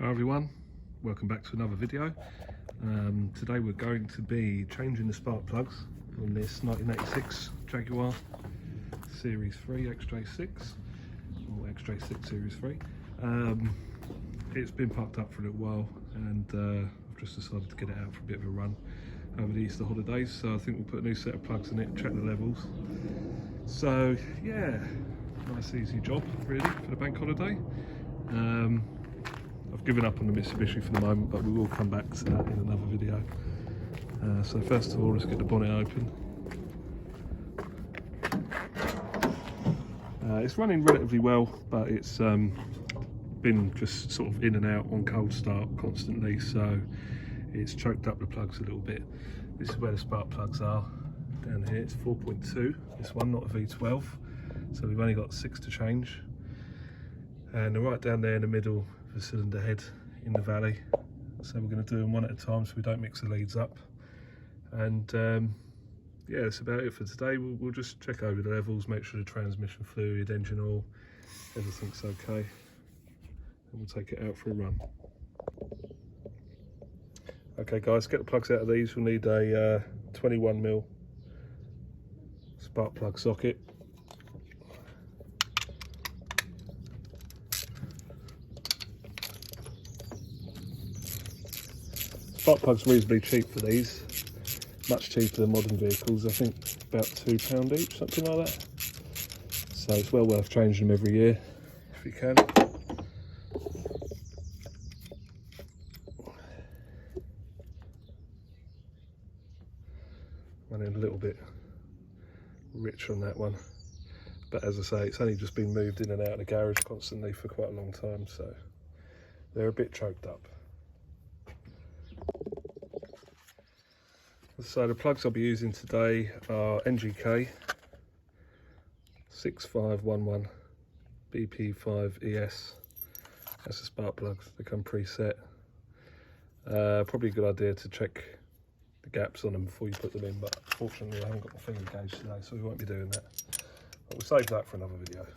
Hi everyone, welcome back to another video. Today we're going to be changing the spark plugs on this 1986 Jaguar Series 3 XJ6 or XJ6 Series 3. It's been parked up for a little while and I've just decided to get it out for a bit of a run over the Easter holidays, so I think we'll put a new set of plugs in it, check the levels. So yeah, nice easy job really for the bank holiday. I've given up on the Mitsubishi for the moment, but we will come back to that in another video. So first of all, let's get the bonnet open. It's running relatively well, but it's been just sort of in and out on cold start constantly, so it's choked up the plugs a little bit. This is where the spark plugs are. Down here it's 4.2, this one, not a V12, so we've only got 6 to change. And they're right down there in the middle of the cylinder head in the valley. So we're going to do them one at a time so we don't mix the leads up. And yeah, that's about it for today. We'll just check over the levels, make sure the transmission fluid, engine oil, everything's okay. And we'll take it out for a run. Okay guys, get the plugs out of these. We'll need a 21mm spark plug socket. Spark plugs reasonably cheap for these, much cheaper than modern vehicles. I think about £2 each, something like that. So it's well worth changing them every year if you can. Running a little bit rich on that one, but as I say, it's only just been moved in and out of the garage constantly for quite a long time, so they're a bit choked up. So the plugs I'll be using today are NGK 6511 BP5ES. That's the spark plugs, they come preset. Probably a good idea to check the gaps on them before you put them in, but fortunately I haven't got my finger gauge today, so we won't be doing that. But we'll save that for another video.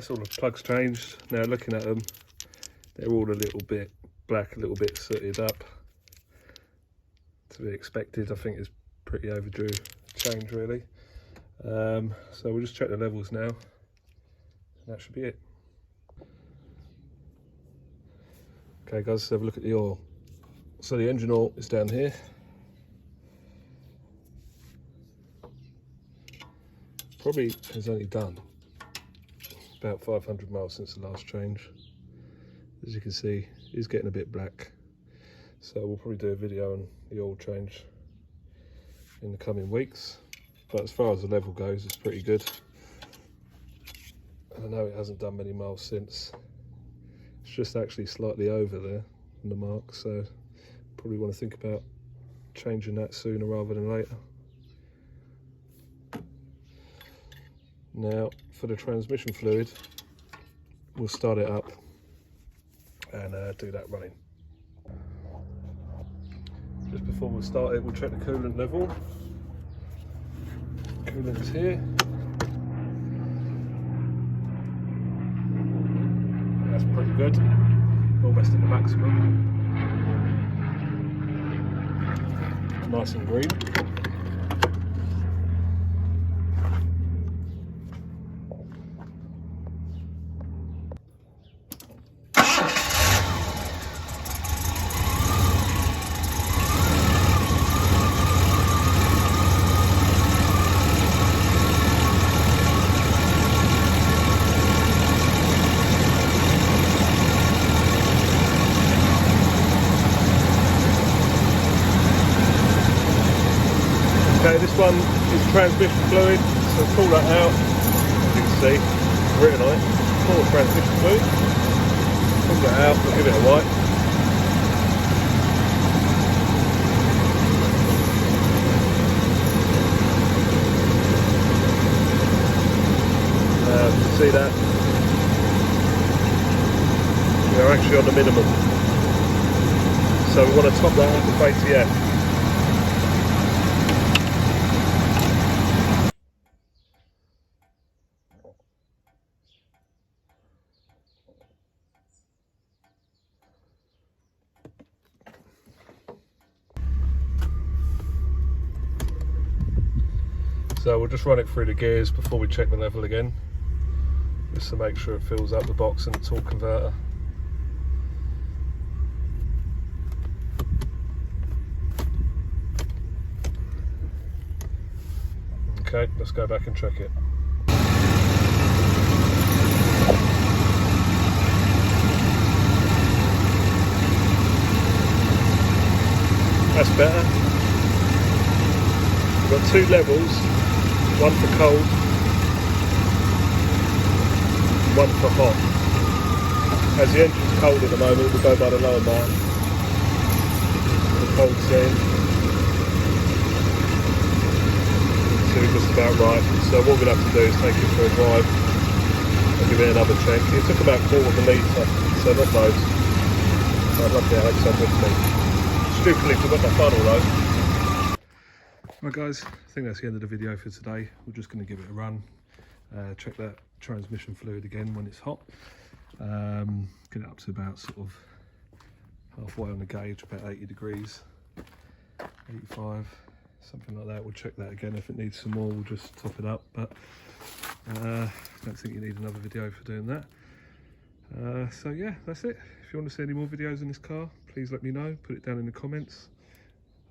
that's all the plugs changed. Now looking at them, they're all a little bit black, a little bit sooted up. To be expected. I think it's pretty overdue change really. So we'll just check the levels now, and that should be it. Okay guys, let's have a look at the oil. So the engine oil is down here. Probably has only done about 500 miles since the last change. As you can see, it's getting a bit black. So we'll probably do a video on the oil change in the coming weeks. But as far as the level goes, it's pretty good. And I know it hasn't done many miles since. It's just actually slightly over there on the mark, so probably want to think about changing that sooner rather than later. Now for the transmission fluid, we'll start it up and do that running. Just before we start it, we'll check the coolant level. Coolant is here. That's pretty good, almost at the maximum. Nice and green. Okay, this one is transmission fluid, so pull that out. As you can see, written on it, full transmission fluid. Pull that out, we'll give it a wipe. See that? We're actually on the minimum. So we want to top that up with ATF. So we'll just run it through the gears before we check the level again, just to make sure it fills up the box and the torque converter. Okay, let's go back and check it. That's better. We've got two levels, one for cold, one for hot. As the engine's cold at the moment, we'll go by the lower mark. The cold setting. Just about right. So what we'll have to do is take it for a drive and give it another check. It took about 1/4 litre, so not loads. I'd love to have some with me. Stupidly forgot my funnel though. Right guys, I think that's the end of the video for today. We're just going to give it a run, check that transmission fluid again when it's hot, get it up to about sort of halfway on the gauge, about 80 degrees, 85. Something like that. We'll check that again. If it needs some more, we'll just top it up, but I don't think you need another video for doing that. So yeah, that's it. If you want to see any more videos in this car, please let me know. Put it down in the comments,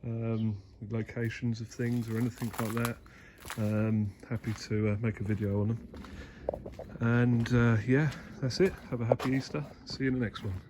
with locations of things or anything like that. Happy to make a video on them. And yeah, that's it. Have a happy Easter. See you in the next one.